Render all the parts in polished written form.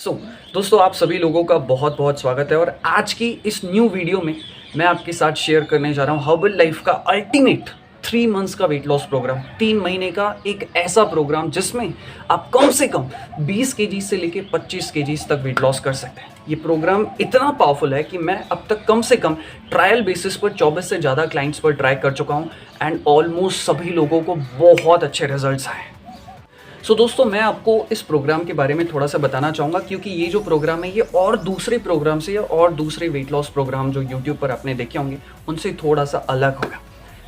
सो दोस्तों, आप सभी लोगों का बहुत बहुत स्वागत है। और आज की इस न्यू वीडियो में मैं आपके साथ शेयर करने जा रहा हूँ हर्बल लाइफ का अल्टीमेट 3 मंथ्स का वेट लॉस प्रोग्राम। 3 महीने का एक ऐसा प्रोग्राम जिसमें आप कम से कम 20 केजीज से लेके 25 केजीज तक वेट लॉस कर सकते हैं। ये प्रोग्राम इतना पावरफुल है कि मैं अब तक कम से कम ट्रायल बेसिस पर 24 से ज़्यादा क्लाइंट्स पर ट्राई कर चुका हूँ एंड ऑलमोस्ट सभी लोगों को बहुत अच्छे रिजल्ट्स आए। दोस्तों, मैं आपको इस प्रोग्राम के बारे में थोड़ा सा बताना चाहूँगा, क्योंकि ये जो प्रोग्राम है ये और दूसरे प्रोग्राम से या और दूसरे वेट लॉस प्रोग्राम जो यूट्यूब पर आपने देखे होंगे उनसे थोड़ा सा अलग होगा।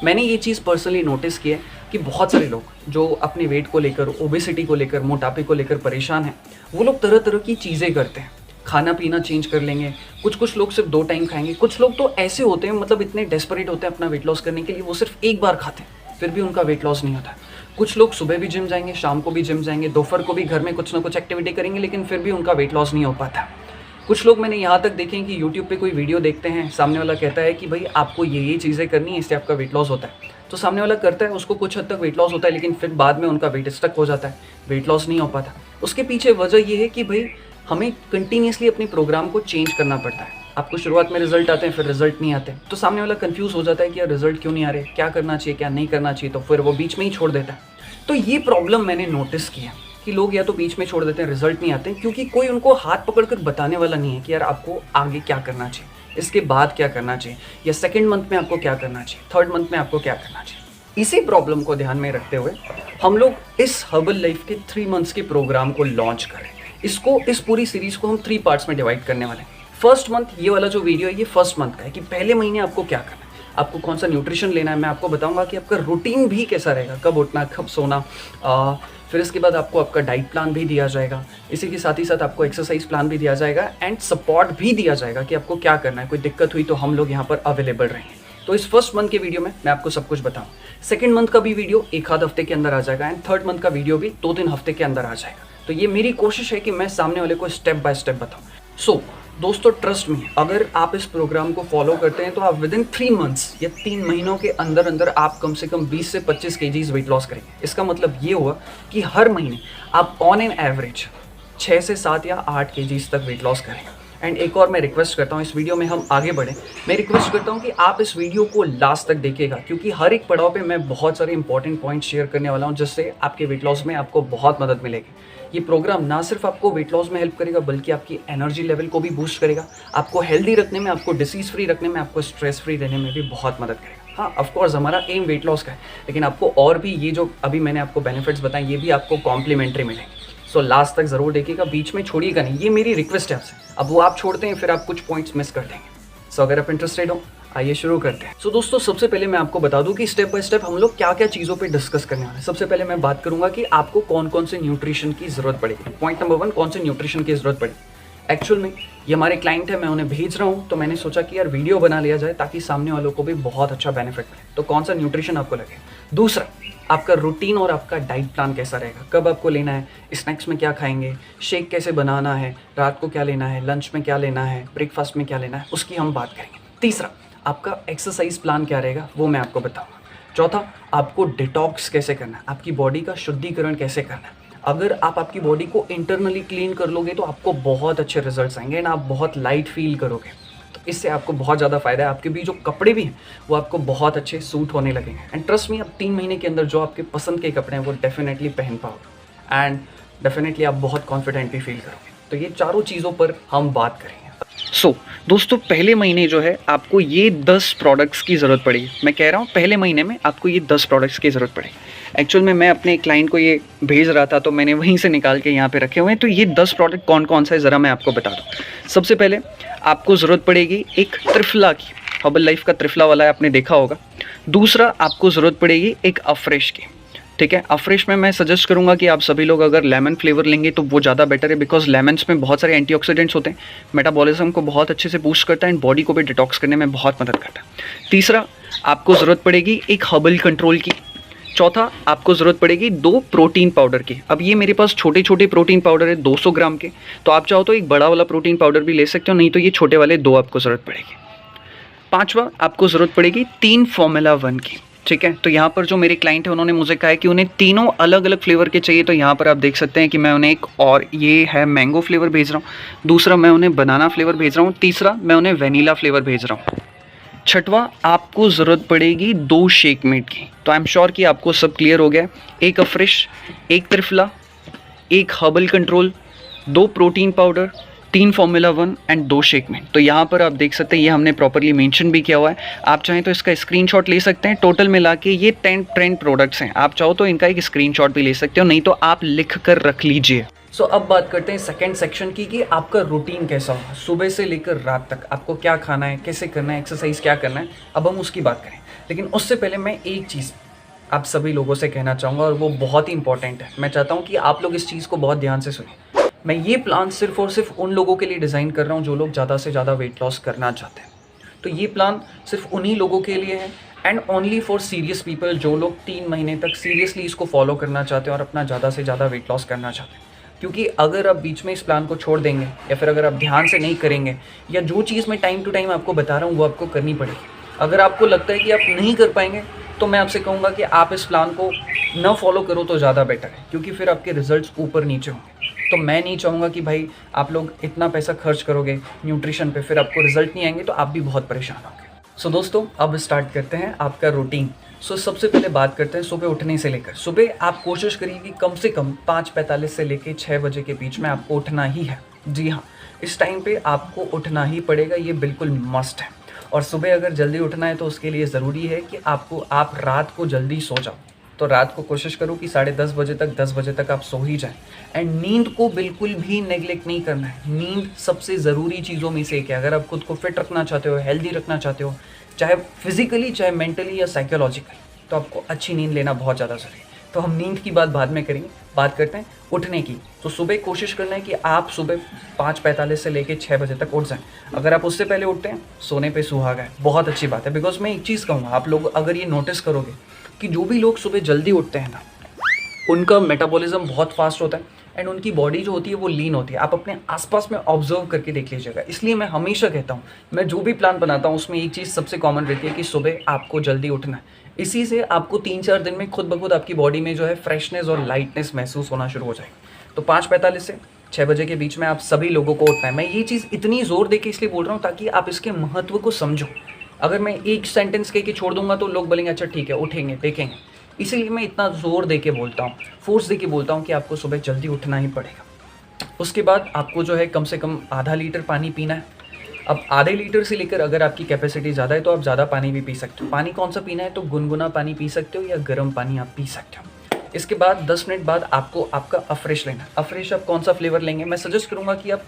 मैंने ये चीज़ पर्सनली नोटिस की है कि बहुत सारे लोग जो अपने वेट को लेकर, ओबेसिटी को लेकर, मोटापे को लेकर परेशान हैं, वो लोग तरह तरह की चीज़ें करते हैं। खाना पीना चेंज कर लेंगे, कुछ लोग सिर्फ 2 टाइम खाएंगे, कुछ लोग तो ऐसे होते हैं, मतलब इतने डेस्परेट होते हैं अपना वेट लॉस करने के लिए, वो सिर्फ एक बार खाते हैं फिर भी उनका वेट लॉस नहीं होता। कुछ लोग सुबह भी जिम जाएंगे, शाम को भी जिम जाएंगे, दोपहर को भी घर में कुछ ना कुछ एक्टिविटी करेंगे, लेकिन फिर भी उनका वेट लॉस नहीं हो पाता। कुछ लोग मैंने यहाँ तक देखे हैं कि यूट्यूब पे कोई वीडियो देखते हैं, सामने वाला कहता है कि भाई आपको ये चीज़ें करनी है, इससे आपका वेट लॉस होता है। तो सामने वाला करता है, उसको कुछ हद तक वेट लॉस होता है, लेकिन फिर बाद में उनका वेट स्टक हो जाता है, वेट लॉस नहीं हो पाता। उसके पीछे वजह ये है कि भाई हमें कंटिन्यूसली अपने प्रोग्राम को चेंज करना पड़ता है। आपको शुरुआत में रिजल्ट आते हैं, फिर रिजल्ट नहीं आते, तो सामने वाला कंफ्यूज हो जाता है कि यार रिजल्ट क्यों नहीं आ रहे, क्या करना चाहिए, क्या नहीं करना चाहिए, तो फिर वो बीच में ही छोड़ देता है। तो ये प्रॉब्लम मैंने नोटिस की है कि लोग या तो बीच में छोड़ देते हैं, रिजल्ट नहीं आते, क्योंकि कोई उनको हाथ पकड़कर बताने वाला नहीं है कि यार आपको आगे क्या करना चाहिए, इसके बाद क्या करना चाहिए, या सेकंड मंथ में आपको क्या करना चाहिए, थर्ड मंथ में आपको क्या करना चाहिए। इसी प्रॉब्लम को ध्यान में रखते हुए हम लोग इस हर्बल लाइफ के 3 मंथ्स के प्रोग्राम को लॉन्च करें। इस पूरी सीरीज को हम 3 पार्ट्स में डिवाइड करने वाले हैं। फर्स्ट मंथ, ये वाला जो वीडियो है ये फर्स्ट मंथ का है कि पहले महीने आपको क्या करना है, आपको कौन सा न्यूट्रिशन लेना है। मैं आपको बताऊंगा कि आपका रूटीन भी कैसा रहेगा, कब उठना, कब सोना। फिर इसके बाद आपको आपका डाइट प्लान भी दिया जाएगा, इसी के साथ ही साथ आपको एक्सरसाइज प्लान भी दिया जाएगा एंड सपोर्ट भी दिया जाएगा कि आपको क्या करना है। कोई दिक्कत हुई तो हम लोग यहाँ पर अवेलेबल रहेंगे। तो इस फर्स्ट मंथ के वीडियो में मैं आपको सब कुछ बताऊँ। सेकेंड मंथ का भी वीडियो 1 आध हफ्ते के अंदर आ जाएगा एंड थर्ड मंथ का वीडियो भी 2-3 हफ्ते के अंदर आ जाएगा। तो ये मेरी कोशिश है कि मैं सामने वाले को स्टेप बाय स्टेप बताऊँ। दोस्तों, ट्रस्ट मी, अगर आप इस प्रोग्राम को फॉलो करते हैं तो आप विद इन 3 मंथ्स या 3 महीनों के अंदर अंदर आप कम से कम 20 से 25 केजीज वेट लॉस करेंगे। इसका मतलब ये हुआ कि हर महीने आप ऑन एन एवरेज 6 से 7 या 8 केजीज तक वेट लॉस करेंगे। एंड एक और मैं रिक्वेस्ट करता हूँ, इस वीडियो में हम आगे बढ़ें, मैं रिक्वेस्ट करता हूँ कि आप इस वीडियो को लास्ट तक देखिएगा, क्योंकि हर एक पड़ाव पे मैं बहुत सारे इंपॉर्टेंट पॉइंट शेयर करने वाला हूँ जिससे आपके वेट लॉस में आपको बहुत मदद मिलेगी। ये प्रोग्राम ना सिर्फ आपको वेट लॉस में हेल्प करेगा, बल्कि आपकी एनर्जी लेवल को भी बूस्ट करेगा, आपको हेल्दी रखने में, आपको डिसीज फ्री रखने में, आपको स्ट्रेस फ्री रहने में भी बहुत मदद करेगा। हाँ, ऑफकोर्स हमारा एम वेट लॉस का है, लेकिन आपको और भी ये जो अभी मैंने आपको बेनिफिट्स बताए ये भी आपको कॉम्प्लीमेंट्री मिलेंगे। सो लास्ट तक ज़रूर देखिएगा, बीच में छोड़िएगा नहीं, ये मेरी रिक्वेस्ट है आपसे। अब वो आप छोड़ते हैं फिर आप कुछ पॉइंट्स मिस कर देंगे। सो अगर आप इंटरेस्टेड हो, आइए शुरू करते हैं। दोस्तों, सबसे पहले मैं आपको बता दूं कि स्टेप बाय स्टेप हम लोग क्या क्या चीज़ों पे डिस्कस करने वाले हैं। सबसे पहले मैं बात करूंगा कि आपको कौन कौन से न्यूट्रिशन की ज़रूरत पड़ेगी। पॉइंट नंबर 1, कौन से न्यूट्रिशन की ज़रूरत पड़ेगी। एक्चुअल में ये हमारे क्लाइंट है, मैं उन्हें भेज रहा हूँ, तो मैंने सोचा कि यार वीडियो बना लिया जाए ताकि सामने वालों को भी बहुत अच्छा बेनिफिट मिले। तो कौन सा न्यूट्रिशन आपको लगे। दूसरा, आपका रूटीन और आपका डाइट प्लान कैसा रहेगा, कब आपको लेना है, स्नैक्स में क्या खाएंगे, शेक कैसे बनाना है, रात को क्या लेना है, लंच में क्या लेना है, ब्रेकफास्ट में क्या लेना है, उसकी हम बात करेंगे। तीसरा, आपका एक्सरसाइज प्लान क्या रहेगा वो मैं आपको बताऊंगा। चौथा, आपको डिटॉक्स कैसे करना है, आपकी बॉडी का शुद्धिकरण कैसे करना है। अगर आप आपकी बॉडी को इंटरनली क्लीन कर लोगे तो आपको बहुत अच्छे रिजल्ट्स आएंगे एंड आप बहुत लाइट फील करोगे। तो इससे आपको बहुत ज़्यादा फायदा है। आपके भी जो कपड़े भी हैं वो आपको बहुत अच्छे सूट होने लगेंगे एंड ट्रस्ट मी, आप 3 महीने के अंदर जो आपके पसंद के कपड़े हैं वो डेफिनेटली पहन पाओगे एंड डेफिनेटली आप बहुत कॉन्फिडेंट भी फील करोगे। तो ये चारों चीज़ों पर हम बात करेंगे। दोस्तों, पहले महीने जो है आपको ये 10 प्रोडक्ट्स की ज़रूरत पड़ेगी। मैं कह रहा हूँ पहले महीने में आपको ये 10 प्रोडक्ट्स की ज़रूरत पड़ेगी। एक्चुअल में मैं अपने क्लाइंट को ये भेज रहा था तो मैंने वहीं से निकाल के यहाँ पे रखे हुए हैं। तो ये 10 प्रोडक्ट कौन कौन सा है ज़रा मैं आपको बता दूँ। सबसे पहले आपको ज़रूरत पड़ेगी एक त्रिफला की, हर्बल लाइफ का त्रिफला वाला है, आपने देखा होगा। दूसरा, आपको ज़रूरत पड़ेगी एक अफ्रेश की, ठीक है। अफ्रेश में मैं सजेस्ट करूंगा कि आप सभी लोग अगर लेमन फ्लेवर लेंगे तो वो ज़्यादा बेटर है, बिकॉज लेमन्स में बहुत सारे एंटीऑक्सीडेंट्स होते हैं, मेटाबॉलिज्म को बहुत अच्छे से बूस्ट करता है एंड बॉडी को भी डिटॉक्स करने में बहुत मदद करता है। तीसरा, आपको ज़रूरत पड़ेगी एक हर्बल कंट्रोल की। चौथा, आपको ज़रूरत पड़ेगी 2 प्रोटीन पाउडर की। अब ये मेरे पास छोटे छोटे प्रोटीन पाउडर है 200 ग्राम के, तो आप चाहो तो एक बड़ा वाला प्रोटीन पाउडर भी ले सकते हो, नहीं तो ये छोटे वाले 2 आपको ज़रूरत पड़ेगी। पाँचवा, आपको ज़रूरत पड़ेगी 3 फॉर्मूला 1 की। ठीक है। तो यहाँ पर जो मेरे क्लाइंट है उन्होंने मुझे कहा है कि उन्हें तीनों अलग अलग फ्लेवर के चाहिए। तो यहाँ पर आप देख सकते हैं कि मैं उन्हें एक और ये है मैंगो फ्लेवर भेज रहा हूँ, दूसरा मैं उन्हें बनाना फ्लेवर भेज रहा हूँ, तीसरा मैं उन्हें वेनीला फ्लेवर भेज रहा हूँ। छठवां, आपको ज़रूरत पड़ेगी 2 शेक मेट की। तो आई एम श्योर कि आपको सब क्लियर हो गया है। एक अफ्रेश, एक त्रिफला, एक herbal control, 2 protein powder, 3 formula 1 and 2 shake mate. तो यहाँ पर आप देख सकते हैं ये हमने प्रॉपरली मेंशन भी किया हुआ है। आप चाहें तो इसका स्क्रीनशॉट ले सकते हैं। टोटल मिला के ये 10 ट्रेंड प्रोडक्ट्स हैं। आप चाहो तो इनका एक स्क्रीनशॉट भी ले सकते हो, नहीं तो आप लिख कर रख लीजिए। सो अब बात करते हैं सेकंड सेक्शन की कि आपका रूटीन कैसा होगा, सुबह से लेकर रात तक आपको क्या खाना है, कैसे करना है, एक्सरसाइज क्या करना है। अब हम उसकी बात करें, लेकिन उससे पहले मैं एक चीज़ आप सभी लोगों से कहना चाहूँगा और वो बहुत ही इंपॉर्टेंट है। मैं चाहता हूँ कि आप लोग इस चीज़ को बहुत ध्यान से सुनें। मैं ये प्लान सिर्फ और सिर्फ उन लोगों के लिए डिज़ाइन कर रहा हूँ जो लोग ज़्यादा से ज़्यादा वेट लॉस करना चाहते हैं। तो ये प्लान सिर्फ उन्हीं लोगों के लिए है and only for serious people, जो लोग 3 महीने तक सीरियसली इसको फॉलो करना चाहते हैं और अपना ज़्यादा से ज़्यादा वेट लॉस करना चाहते हैं। क्योंकि अगर आप बीच में इस प्लान को छोड़ देंगे या फिर अगर आप ध्यान से नहीं करेंगे या जो चीज़ मैं टाइम टू टाइम आपको बता रहा हूँ वो आपको करनी पड़ेगी। अगर आपको लगता है कि आप नहीं कर पाएंगे तो मैं आपसे कहूँगा कि आप इस प्लान को न फॉलो करो तो ज़्यादा बेटर है, क्योंकि फिर आपके रिजल्ट्स ऊपर नीचे होंगे। तो मैं नहीं चाहूँगा कि भाई आप लोग इतना पैसा खर्च करोगे न्यूट्रिशन पे, फिर आपको रिजल्ट नहीं आएंगे तो आप भी बहुत परेशान होंगे। सो दोस्तों अब स्टार्ट करते हैं आपका रूटीन। सबसे पहले बात करते हैं सुबह उठने से लेकर। सुबह आप कोशिश करिए कि कम से कम 5:45 से लेकर 6 बजे के बीच में आपको उठना ही है। जी हाँ, इस टाइम पे आपको उठना ही पड़ेगा, ये बिल्कुल मस्ट है। और सुबह अगर जल्दी उठना है तो उसके लिए ज़रूरी है कि आप रात को जल्दी सो जाओ। तो रात को कोशिश करो कि 10:30 बजे तक 10 बजे तक आप सो ही जाएं। एंड नींद को बिल्कुल भी नेग्लेक्ट नहीं करना है। नींद सबसे ज़रूरी चीज़ों में से एक है। अगर आप खुद को फिट रखना चाहते हो, हेल्दी रखना चाहते हो, चाहे फिजिकली चाहे मेंटली या साइकोलॉजिकली, तो आपको अच्छी नींद लेना बहुत ज़्यादा ज़रूरी है। तो हम नींद की बात बाद में करेंगे, बात करते हैं उठने की। तो सुबह कोशिश करना है कि आप सुबह 5:45 से लेकर 6 बजे तक उठ जाएं। अगर आप उससे पहले उठते हैं, सोने पे सुहागा है, बहुत अच्छी बात है। बिकॉज मैं एक चीज़ कहूँगा, आप लोग अगर ये नोटिस करोगे कि जो भी लोग सुबह जल्दी उठते हैं ना, उनका मेटाबॉलिज्म बहुत फास्ट होता है एंड उनकी बॉडी जो होती है वो लीन होती है। आप अपने आसपास में ऑब्जर्व करके देख लीजिएगा। इसलिए मैं हमेशा कहता हूँ, मैं जो भी प्लान बनाता हूँ उसमें एक चीज़ सबसे कॉमन रहती है कि सुबह आपको जल्दी उठना है। इसी से आपको 3-4 दिन में खुद ब खुद आपकी बॉडी में जो है फ्रेशनेस और लाइटनेस महसूस होना शुरू हो जाएगी। तो 5:45 से 6 बजे के बीच में आप सभी लोगों को उठना है। मैं ये चीज़ इतनी ज़ोर दे के इसलिए बोल रहा हूँ ताकि आप इसके महत्व को समझो। अगर मैं एक सेंटेंस कह के छोड़ दूंगा तो लोग बोलेंगे अच्छा ठीक है उठेंगे देखेंगे। इसीलिए मैं इतना ज़ोर दे के बोलता हूँ, फोर्स दे के बोलता हूँ कि आपको सुबह जल्दी उठना ही पड़ेगा। उसके बाद आपको जो है कम से कम आधा लीटर पानी पीना है। अब आधे लीटर से लेकर अगर आपकी कैपेसिटी ज़्यादा है तो आप ज़्यादा पानी भी पी सकते हो। पानी कौन सा पीना है, तो गुनगुना पानी पी सकते हो या गर्म पानी आप पी सकते हो। इसके बाद 10 मिनट बाद आपको आपका अफ्रेश लेना है। अफ्रेश आप कौन सा फ्लेवर लेंगे, मैं सजेस्ट करूँगा कि आप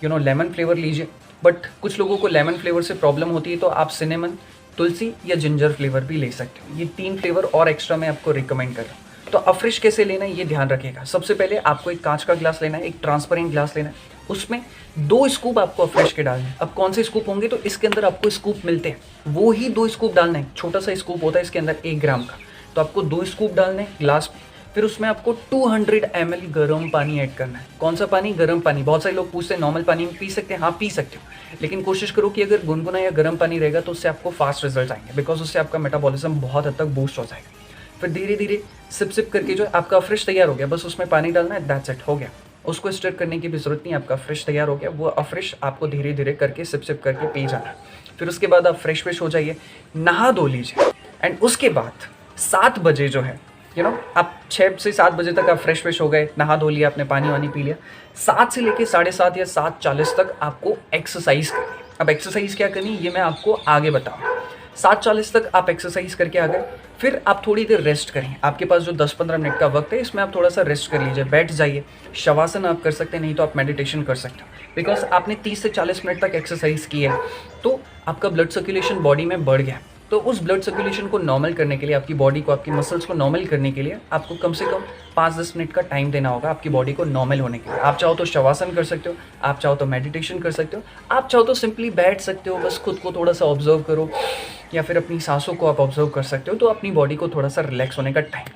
लेमन फ्लेवर लीजिए। बट कुछ लोगों को लेमन फ्लेवर से प्रॉब्लम होती है तो आप सिनेमन, तुलसी या जिंजर फ्लेवर भी ले सकते हो। ये 3 फ्लेवर और एक्स्ट्रा मैं आपको रिकमेंड कर रहा हूँ। तो अफ्रेश कैसे लेना है ये ध्यान रखिएगा। सबसे पहले आपको एक कांच का ग्लास लेना है, एक ट्रांसपेरेंट ग्लास लेना है, उसमें 2 स्कूप आपको अफ्रेश के डालना है। अब कौन से स्कूप होंगे, तो इसके अंदर आपको स्कूप मिलते हैं, वो ही 2 स्कूप डालना है। छोटा सा स्कूप होता है इसके अंदर 1 ग्राम का, तो आपको 2 स्कूप डालने हैं ग्लास में। फिर उसमें आपको 200 ml गर्म पानी ऐड करना है। कौन सा पानी, गर्म पानी। बहुत सारे लोग पूछते हैं नॉर्मल पानी में पी सकते हैं, हाँ पी सकते हो, लेकिन कोशिश करो कि अगर गुनगुना या गर्म पानी रहेगा तो उससे आपको फास्ट रिजल्ट आएंगे, बिकॉज उससे आपका मेटाबॉलिज्म बहुत हद तक बूस्ट हो जाएगा। फिर धीरे धीरे सिप सिप करके जो है आपका अफ्रेश तैयार हो गया, बस उसमें पानी डालना है, दैट्स इट, हो गया। उसको स्टर करने की भी जरूरत नहीं, आपका अफ्रेश तैयार हो गया। वो अफ्रेश आपको धीरे धीरे करके सिप सिप करके पी जाना है। फिर उसके बाद आप फ्रेश फ्रेश हो जाइए, नहा धो लीजिए एंड उसके बाद 7 बजे जो है आप 6 से 7 बजे तक आप फ्रेश फ्रेश हो गए, नहा धो लिया, आपने पानी वानी पी लिया। 7 से लेके 7:30 या 7:40 तक आपको एक्सरसाइज करनी है। अब एक्सरसाइज क्या करनी है ये मैं आपको आगे बताऊँ। 7:40 तक आप एक्सरसाइज करके आ गए, फिर आप थोड़ी देर रेस्ट करें। आपके पास जो 10-15 मिनट का वक्त है इसमें आप थोड़ा सा रेस्ट कर लीजिए, बैठ जाइए। शवासन आप कर सकते हैं, नहीं तो आप मेडिटेशन कर सकते हो। बिकॉज आपने 30 से 40 मिनट तक एक्सरसाइज की है तो आपका ब्लड सर्कुलेशन बॉडी में बढ़ गया। तो उस ब्लड सर्कुलेशन को नॉर्मल करने के लिए, आपकी बॉडी को, आपकी मसल्स को नॉर्मल करने के लिए आपको कम से कम 5-10 मिनट का टाइम देना होगा आपकी बॉडी को नॉर्मल होने के लिए। आप चाहो तो शवासन कर सकते हो, आप चाहो तो मेडिटेशन कर सकते हो, आप चाहो तो सिंपली बैठ सकते हो, बस खुद को थोड़ा सा ऑब्जर्व करो, या फिर अपनी सांसों को आप ऑब्जर्व कर सकते हो। तो अपनी बॉडी को थोड़ा सा रिलैक्स होने का टाइम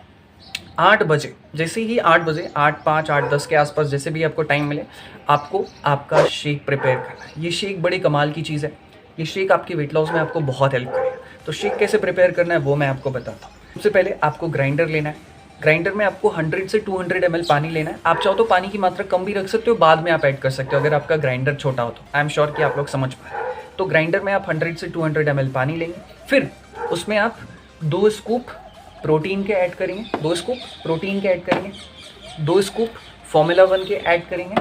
8 बजे, जैसे ही 8 बजे 8:05 8:10 के आसपास जैसे भी आपको टाइम मिले, आपको आपका शेक प्रिपेयर करना है। ये शेक बड़ी कमाल की चीज़ है। ये शेक आपके वेट लॉस में आपको बहुत हेल्प करेगा। तो शेक कैसे प्रिपेयर करना है वो मैं आपको बताता हूँ। सबसे पहले आपको ग्राइंडर लेना है। ग्राइंडर में आपको 100 से 200 ml पानी लेना है। आप चाहो तो पानी की मात्रा कम भी रख सकते हो, बाद में आप ऐड कर सकते हो अगर आपका ग्राइंडर छोटा हो तो। आई एम श्योर कि आप लोग समझ पाए। तो ग्राइंडर में आप 100 से 200 ml पानी लेंगे, फिर उसमें आप 2 स्कूप प्रोटीन के ऐड करेंगे, 2 स्कूप प्रोटीन के ऐड करेंगे, 2 स्कूप फॉर्मूला 1 के ऐड करेंगे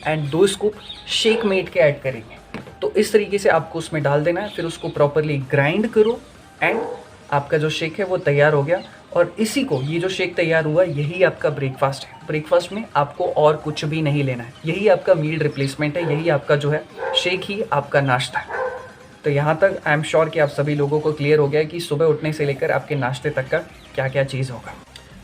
एंड 2 स्कूप शेक मेट के ऐड करेंगे। तो इस तरीके से आपको उसमें डाल देना है, फिर उसको प्रॉपरली ग्राइंड करो एंड आपका जो शेक है वो तैयार हो गया। और इसी को, ये जो शेक तैयार हुआ, यही आपका ब्रेकफास्ट है। ब्रेकफास्ट में आपको और कुछ भी नहीं लेना है, यही आपका मील रिप्लेसमेंट है, यही आपका जो है शेक ही आपका नाश्ता है। तो यहाँ तक आई एम श्योर कि आप सभी लोगों को क्लियर हो गया है कि सुबह उठने से लेकर आपके नाश्ते तक का क्या क्या चीज़ होगा।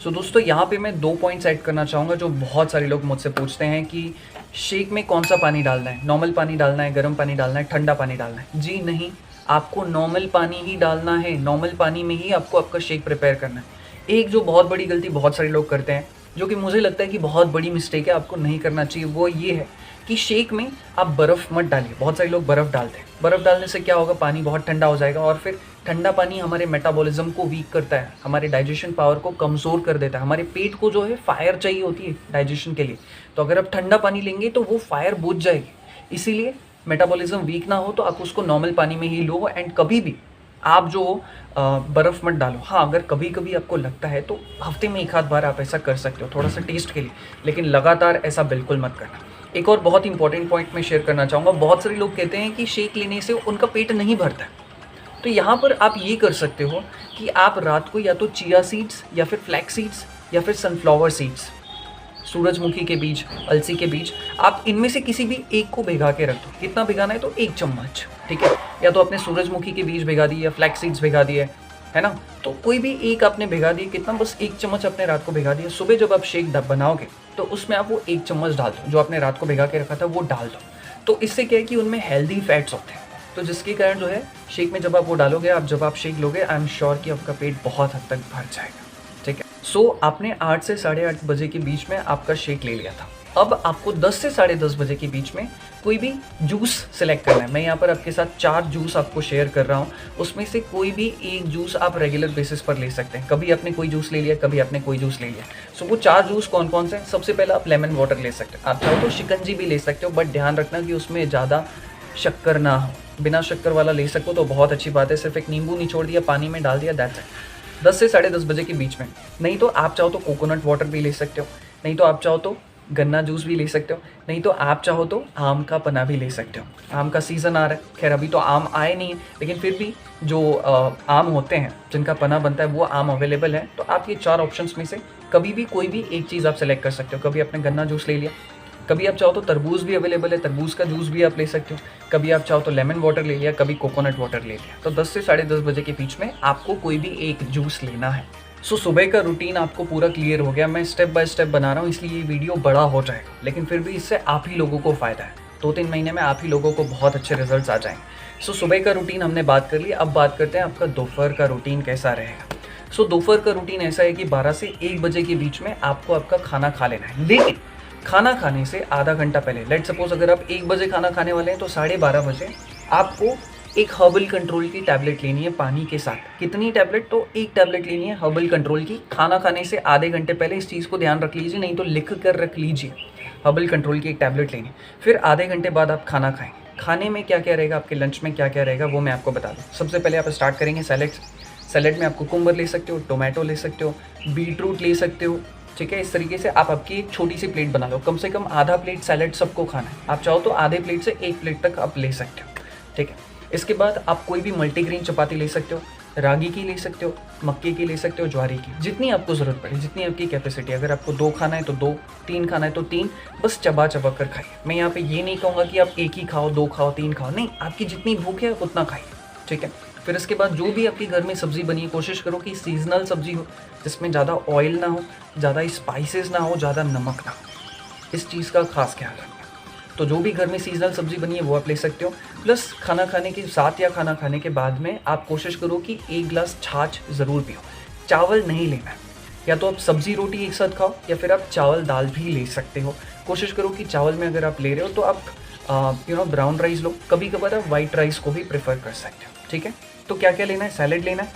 सो दोस्तों, यहाँ पे मैं 2 पॉइंट्स ऐड करना चाहूँगा जो बहुत सारे लोग मुझसे पूछते हैं कि शेक में कौन सा पानी डालना है, नॉर्मल पानी डालना है, गर्म पानी डालना है, ठंडा पानी डालना है। जी नहीं, आपको नॉर्मल पानी ही डालना है। नॉर्मल पानी में ही आपको आपका शेक प्रिपेयर करना है। एक जो बहुत बड़ी गलती बहुत सारे लोग करते हैं, जो कि मुझे लगता है कि बहुत बड़ी मिस्टेक है, आपको नहीं करना चाहिए, वो ये है कि शेक में आप बर्फ़ मत डालिए। बहुत सारे लोग बर्फ़ डालते हैं। बर्फ़ डालने से क्या होगा, पानी बहुत ठंडा हो जाएगा और फिर ठंडा पानी हमारे मेटाबॉलिज्म को वीक करता है, हमारे डाइजेशन पावर को कमज़ोर कर देता है। हमारे पेट को जो है फायर चाहिए होती है डाइजेशन के लिए, तो अगर आप ठंडा पानी लेंगे तो वो फायर बुझ जाएगी। इसीलिए मेटाबॉलिज्म वीक ना हो तो आप उसको नॉर्मल पानी में ही लो एंड कभी भी आप जो बर्फ़ मत डालो। हाँ, अगर कभी कभी आपको लगता है तो हफ्ते में 1 आध बार आप ऐसा कर सकते हो, थोड़ा सा टेस्ट के लिए, लेकिन लगातार ऐसा बिल्कुल मत करना। एक और बहुत इंपॉर्टेंट पॉइंट मैं शेयर करना चाहूँगा। बहुत सारे लोग कहते हैं कि शेक लेने से उनका पेट नहीं भरता है। तो यहाँ पर आप ये कर सकते हो कि आप रात को या तो चिया सीड्स या फिर फ्लैक्स सीड्स या फिर सनफ्लावर सीड्स, सूरजमुखी के बीज, अलसी के बीज, आप इनमें से किसी भी एक को भिगा के रख दो। कितना भिगाना है, तो 1 चम्मच, ठीक है। या तो आपने सूरजमुखी के बीज भिगा दिए या फ्लैक्स सीड्स भिगा दिए, है ना, तो कोई भी एक आपने भिगा दिए। कितना, बस 1 चम्मच आपने रात को भिगा दिया। सुबह जब आप शेक बनाओगे तो उसमें आप वो 1 चम्मच डाल दो, जो आपने रात को भिगा के रखा था वो डाल दो। तो इससे क्या है कि उनमें हेल्दी फैट्स होते हैं, तो जिसके कारण जो है शेक में जब आप वो डालोगे, जब आप शेक लोगे, आई एम श्योर कि आपका पेट बहुत हद तक भर जाएगा, ठीक है। सो आपने 8 से 8:30 बजे के बीच में आपका शेक ले लिया था। अब आपको 10 से 10:30 बजे के बीच में कोई भी जूस सेलेक्ट करना है। मैं यहाँ पर आपके साथ 4 जूस आपको शेयर कर रहा हूँ, उसमें से कोई भी एक जूस आप रेगुलर बेसिस पर ले सकते हैं। कभी आपने कोई जूस ले लिया, कभी आपने कोई जूस ले लिया। सो वो 4 जूस कौन कौन से हैं? सबसे पहले आप लेमन वाटर ले सकते हैं। आप चाहो तो शिकंजी भी ले सकते हो, बट ध्यान रखना कि उसमें ज़्यादा शक्कर ना हो। बिना शक्कर वाला ले सको तो बहुत अच्छी बात है, सिर्फ एक नींबू निचोड़ दिया, पानी में डाल दिया, दैट्स इट। 10 से 10:30 बजे के बीच में। नहीं तो आप चाहो तो कोकोनट वाटर भी ले सकते हो, नहीं तो आप चाहो तो गन्ना जूस भी ले सकते हो, नहीं तो आप चाहो तो आम का पन्ना भी ले सकते हो। आम का सीज़न आ रहा है, खैर अभी तो आम आए नहीं है, लेकिन फिर भी जो आम होते हैं जिनका पन्ना बनता है वो आम अवेलेबल है। तो आप ये 4 ऑप्शंस में से कभी भी कोई भी एक चीज़ आप सेलेक्ट कर सकते हो। कभी आपने गन्ना जूस ले लिया, कभी आप चाहो तो तरबूज भी अवेलेबल है, तरबूज का जूस भी आप ले सकते हो, कभी आप चाहो तो लेमन वाटर ले लिया, कभी कोकोनट वाटर ले लिया। तो 10 से 10:30 बजे के बीच में आपको कोई भी एक जूस लेना है। सो सुबह का रूटीन आपको पूरा क्लियर हो गया। मैं स्टेप बाय स्टेप बना रहा हूँ, इसलिए ये वीडियो बड़ा हो जाएगा, लेकिन फिर भी इससे आप ही लोगों को फ़ायदा है। 2-3 महीने में आप ही लोगों को बहुत अच्छे रिजल्ट्स आ जाएंगे। सो सुबह का रूटीन हमने बात कर ली, अब बात करते हैं आपका दोपहर का रूटीन कैसा रहेगा। सो दोपहर का रूटीन ऐसा है कि 12 से 1 बजे के बीच में आपको आपका खाना खा लेना है, लेकिन खाना खाने से आधा घंटा पहले, लेट सपोज अगर आप 1 बजे खाना खाने वाले हैं तो 12:30 बजे आपको एक हर्बल कंट्रोल की टैबलेट लेनी है पानी के साथ। कितनी टैबलेट? तो 1 टैबलेट लेनी है हर्बल कंट्रोल की। खाना खाने से आधे घंटे पहले इस चीज़ को ध्यान रख लीजिए, नहीं तो लिख कर रख लीजिए। हर्बल कंट्रोल की एक टैबलेट लेनी, फिर आधे घंटे बाद आप खाना खाएं। खाने में क्या क्या रहेगा, आपके लंच में क्या क्या रहेगा वो मैं आपको बता दूँ। सबसे पहले आप स्टार्ट करेंगे सैलेड। सैलेड में आप कुकुम्बर ले सकते हो, टोमेटो ले सकते हो, बीटरूट ले सकते हो, ठीक है। इस तरीके से आप आपकी एक छोटी सी प्लेट बना लो। कम से कम आधा प्लेट सैलेड सबको खाना है। आप चाहो तो आधे प्लेट से 1 प्लेट तक आप ले सकते हो, ठीक है। इसके बाद आप कोई भी मल्टीग्रेन चपाती ले सकते हो, रागी की ले सकते हो, मक्के की ले सकते हो, ज्वारी की, जितनी आपको ज़रूरत पड़े, जितनी आपकी कैपेसिटी। अगर आपको 2 खाना है तो 2, 3 खाना है तो 3, बस चबा चबा कर खाइए। मैं यहाँ पे ये नहीं कहूँगा कि आप 1 ही खाओ, 2 खाओ, 3 खाओ, नहीं, आपकी जितनी भूख है उतना खाइए, ठीक है। फिर इसके बाद जो भी आपके घर में सब्ज़ी बनी है, कोशिश करो कि सीजनल सब्ज़ी हो, जिसमें ज़्यादा ऑयल ना हो, ज़्यादा स्पाइसेस ना हो, ज़्यादा नमक ना हो। इस चीज़ का खास ख्याल रखना। तो जो भी घर में सीजनल सब्ज़ी बनी है वो आप ले सकते हो। प्लस खाना खाने के साथ या खाना खाने के बाद में आप कोशिश करो कि 1 गिलास छाछ ज़रूर पियो। चावल नहीं लेना है, या तो आप सब्ज़ी रोटी एक साथ खाओ या फिर आप चावल दाल भी ले सकते हो। कोशिश करो कि चावल में अगर आप ले रहे हो तो आप ब्राउन राइस लो, कभी कभार आप वाइट राइस को भी प्रेफर कर सकते हो, ठीक है। तो क्या क्या लेना है, सैलेड लेना है,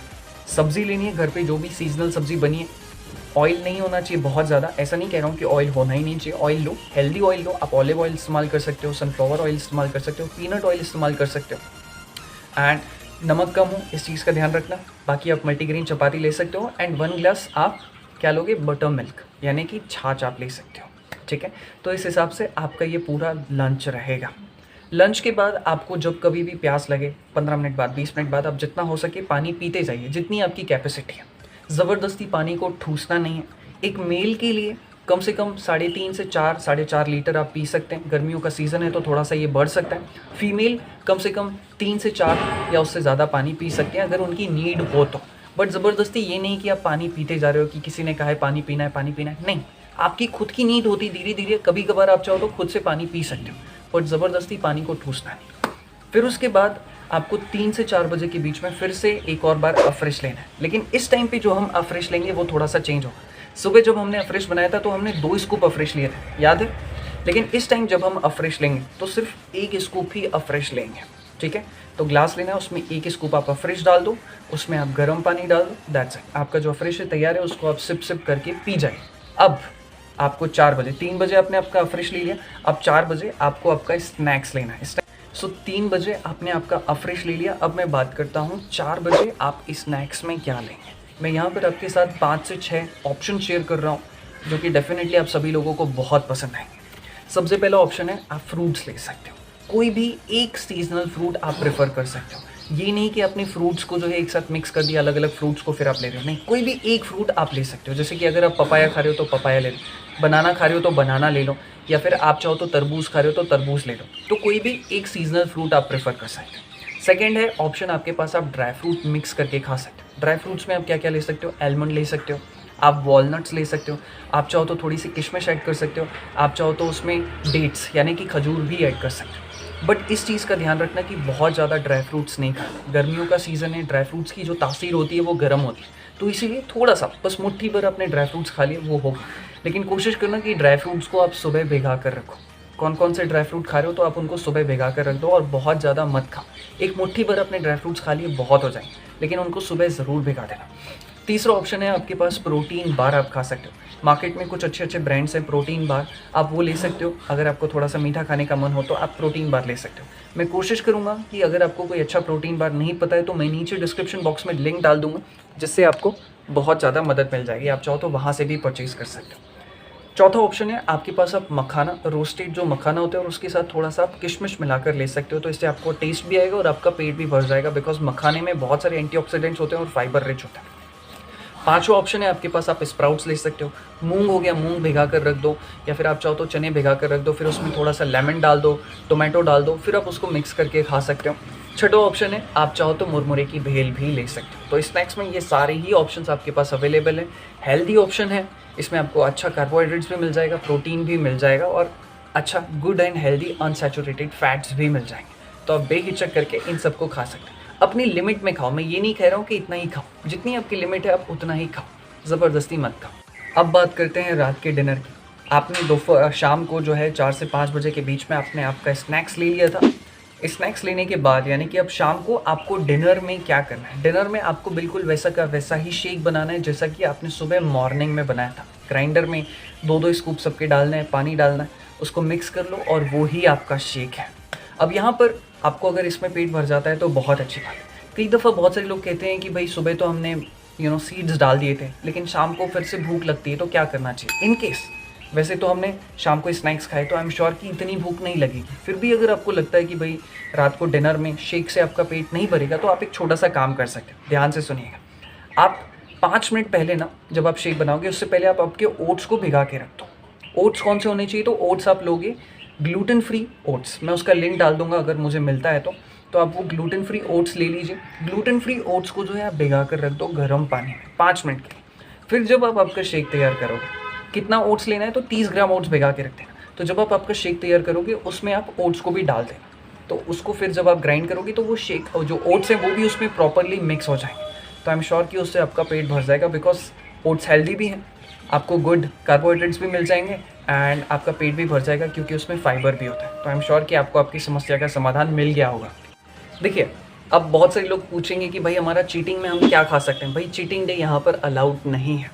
सब्ज़ी लेनी है घर पे जो भी सीजनल सब्ज़ी बनी है, ऑयल नहीं होना चाहिए बहुत ज़्यादा, ऐसा नहीं कह रहा हूँ कि ऑयल होना ही नहीं चाहिए, ऑयल लो, हेल्दी ऑयल लो, आप ऑलिव ऑयल इस्तेमाल कर सकते हो, सनफ्लावर ऑयल इस्तेमाल कर सकते हो, पीनट ऑयल इस्तेमाल कर सकते हो, एंड नमक कम हो इस चीज़ का ध्यान रखना। बाकी आप मल्टीग्रेन चपाती ले सकते हो, एंड 1 ग्लास आप क्या लोगे, बटर मिल्क यानी कि छाछ आप ले सकते हो, ठीक है। तो इस हिसाब से आपका ये पूरा लंच रहेगा। लंच के बाद आपको जब कभी भी प्यास लगे 15 मिनट बाद, 20 मिनट बाद, आप जितना हो सके पानी पीते जाइए, जितनी आपकी कैपेसिटी है। ज़बरदस्ती पानी को ठूसना नहीं है। एक मेल के लिए कम से कम 3.5 से 4, 4.5 लीटर आप पी सकते हैं। गर्मियों का सीज़न है तो थोड़ा सा ये बढ़ सकता है। फीमेल कम से कम 3 से 4 या उससे ज़्यादा पानी पी सकते हैं अगर उनकी नीड हो तो। बट ज़बरदस्ती ये नहीं कि आप पानी पीते जा रहे हो कि किसी ने कहा है पानी पीना है, पानी पीना है, नहीं। आपकी खुद की नीड होती धीरे धीरे, कभी कभार आप चाहो तो खुद से पानी पी सकते हो, बट ज़बरदस्ती पानी को ठूसना नहीं। फिर उसके बाद आपको 3 से 4 बजे के बीच में फिर से एक और बार अफ्रेश लेना है। लेकिन इस टाइम पे जो हम अफ्रेश लेंगे वो थोड़ा सा चेंज होगा। सुबह जब हमने अफ्रेश बनाया था तो हमने 2 स्कूप अफ्रेश लिए थे, याद है। लेकिन इस टाइम जब हम अफ्रेश लेंगे तो सिर्फ 1 स्कूप ही अफ्रेश लेंगे, ठीक है। तो ग्लास लेना है, उसमें 1 स्कूप आप अफ्रेश डाल दो, उसमें आप गर्म पानी डाल दो, दैट्स इट। आपका जो अफ्रेश है तैयार है, उसको आप सिप सिप करके पी जाए। अब आपको 4 बजे, 3 बजे आपने आपका अफ्रेश ले लिया, अब 4 बजे आपको आपका स्नैक्स लेना है। सो 3 बजे आपने आपका अफ्रेश ले लिया। अब मैं बात करता हूँ 4 बजे आप स्नैक्स में क्या लेंगे। मैं यहाँ पर आपके साथ 5 से 6 ऑप्शन शेयर कर रहा हूँ जो कि डेफिनेटली आप सभी लोगों को बहुत पसंद आएंगे। सबसे पहला ऑप्शन है आप फ्रूट्स ले सकते हो। कोई भी एक सीजनल फ्रूट आप प्रेफर कर सकते हो। ये नहीं कि अपने फ्रूट्स को जो है एक साथ मिक्स कर दिया, अलग अलग फ्रूट्स को फिर आप ले रहे हो, नहीं। कोई भी एक फ्रूट आप ले सकते हो। जैसे कि अगर आप पपाया खा रहे हो तो पपाया ले लो, बनाना खा रहे हो तो बनाना ले लो, या फिर आप चाहो तो तरबूज खा रहे हो तो तरबूज ले लो। तो कोई भी एक सीजनल फ्रूट आप प्रेफर कर सकते हो। सेकेंड है ऑप्शन आपके पास, आप ड्राई फ्रूट मिक्स करके खा सकते हो। ड्राई फ्रूट्स में आप क्या क्या ले सकते हो, आलमंड ले सकते हो, आप वॉलनट्स ले सकते हो, आप चाहो तो थोड़ी सी किशमिश ऐड कर सकते हो, आप चाहो तो उसमें डेट्स यानी कि खजूर भी ऐड कर सकते हो। बट इस चीज़ का ध्यान रखना कि बहुत ज़्यादा ड्राई फ्रूट्स नहीं खाना। गर्मियों का सीज़न है, ड्राई फ्रूट्स की जो तासीर होती है वो गर्म होती है, तो इसीलिए थोड़ा सा बस मुट्ठी भर अपने ड्राई फ्रूट्स खा लिए वो होगा। लेकिन कोशिश करना कि ड्राई फ्रूट्स को आप सुबह भिगा कर रखो। कौन कौन से ड्राई फ्रूट खा रहे हो तो आप उनको सुबह भिगा कर रख दो, और बहुत ज़्यादा मत खाओ। एक मुट्ठी भर अपने ड्राई फ्रूट्स खा लिए बहुत हो जाएंगे, लेकिन उनको सुबह ज़रूर भिगा देना। तीसरा ऑप्शन है आपके पास प्रोटीन बार आप खा सकते हो। मार्केट में कुछ अच्छे अच्छे ब्रांड्स हैं प्रोटीन बार, आप वो ले सकते हो। अगर आपको थोड़ा सा मीठा खाने का मन हो तो आप प्रोटीन बार ले सकते हो। मैं कोशिश करूँगा कि अगर आपको कोई अच्छा प्रोटीन बार नहीं पता है तो मैं नीचे डिस्क्रिप्शन बॉक्स में लिंक डाल दूँगा, जिससे आपको बहुत ज़्यादा मदद मिल जाएगी। आप चाहो तो वहाँ से भी परचेज़ कर सकते हो। चौथा ऑप्शन है आपके पास, आप मखाना, रोस्टेड जो मखाना होता है और उसके साथ थोड़ा सा आप किशमिश मिलाकर ले सकते हो। तो इससे आपको टेस्ट भी आएगा और आपका पेट भी भर जाएगा, बिकॉज मखाने में बहुत सारे एंटीऑक्सीडेंट्स होते हैं और फाइबर रिच होता है। पांचवा ऑप्शन है आपके पास, आप स्प्राउट्स ले सकते हो। मूंग हो गया, मूंग भिगा कर रख दो, या फिर आप चाहो तो चने भिगा कर रख दो, फिर उसमें थोड़ा सा लेमन डाल दो, टोमेटो डाल दो, फिर आप उसको मिक्स करके खा सकते हो। छठा ऑप्शन है आप चाहो तो मुरमुरे की भेल भी ले सकते हो। तो स्नैक्स में ये सारे ही ऑप्शंस आपके पास अवेलेबल हैं। हेल्दी ऑप्शन है, इसमें आपको अच्छा कार्बोहाइड्रेट्स भी मिल जाएगा, प्रोटीन भी मिल जाएगा, और अच्छा good and healthy unsaturated fats भी मिल जाएंगे। तो आप बेहिचक करके इन सबको खा सकते हो। अपनी लिमिट में खाओ। मैं ये नहीं कह रहा हूँ कि इतना ही खाओ, जितनी आपकी लिमिट है आप उतना ही खाओ, ज़बरदस्ती मत खाओ। अब बात करते हैं रात के डिनर की। आपने दोपहर शाम को जो है 4 से 5 बजे के बीच में आपने आपका स्नैक्स ले लिया था। स्नैक्स लेने के बाद यानी कि अब शाम को आपको डिनर में क्या करना है। डिनर में आपको बिल्कुल वैसा का वैसा ही शेक बनाना है जैसा कि आपने सुबह मॉर्निंग में बनाया था। ग्राइंडर में 2-2 स्कूप सबके डालना है, पानी डालना है, उसको मिक्स कर लो और वो ही आपका शेक है। अब यहाँ पर आपको अगर इसमें पेट भर जाता है तो बहुत अच्छी बात है। कई दफ़ा बहुत सारे लोग कहते हैं कि भाई सुबह तो हमने सीड्स डाल दिए थे, लेकिन शाम को फिर से भूख लगती है, तो क्या करना चाहिए। इन केस वैसे तो हमने शाम को स्नैक्स खाए तो आई एम श्योर कि इतनी भूख नहीं लगेगी। फिर भी अगर आपको लगता है कि भाई रात को डिनर में शेक से आपका पेट नहीं भरेगा, तो आप एक छोटा सा काम कर सकते हैं। ध्यान से सुनिएगा। आप 5 मिनट पहले ना, जब आप शेक बनाओगे उससे पहले आप आपके ओट्स को भिगा के रख दो। ओट्स कौन से होने चाहिए, तो ओट्स आप लोगे ग्लूटेन फ्री ओट्स। मैं उसका लिंक डाल दूंगा अगर मुझे मिलता है तो आप वो ग्लूटेन फ्री ओट्स ले लीजिए। ग्लूटेन फ्री ओट्स को जो है आप भिगा कर रख दो गर्म पानी में 5 मिनट के लिए। फिर जब आप आपका शेक तैयार करोगे, कितना ओट्स लेना है, तो 30 ग्राम ओट्स भिगा के रख देना। तो जब आप आपका शेक तैयार करोगे उसमें आप ओट्स को भी डाल देना। तो उसको फिर जब आप ग्राइंड करोगे तो वो शेक और जो ओट्स हैं वो भी उसमें प्रॉपरली मिक्स हो जाएंगे। तो आई एम श्योर कि उससे आपका पेट भर जाएगा, बिकॉज ओट्स हेल्दी भी हैं, आपको गुड कार्बोहाइड्रेट्स भी मिल जाएंगे एंड आपका पेट भी भर जाएगा क्योंकि उसमें फाइबर भी होता है। तो आई एम श्योर कि आपको आपकी समस्या का समाधान मिल गया होगा। देखिए, अब बहुत सारे लोग पूछेंगे कि भाई हमारा चीटिंग में हम क्या खा सकते हैं। भाई चीटिंग डे यहाँ पर अलाउड नहीं है,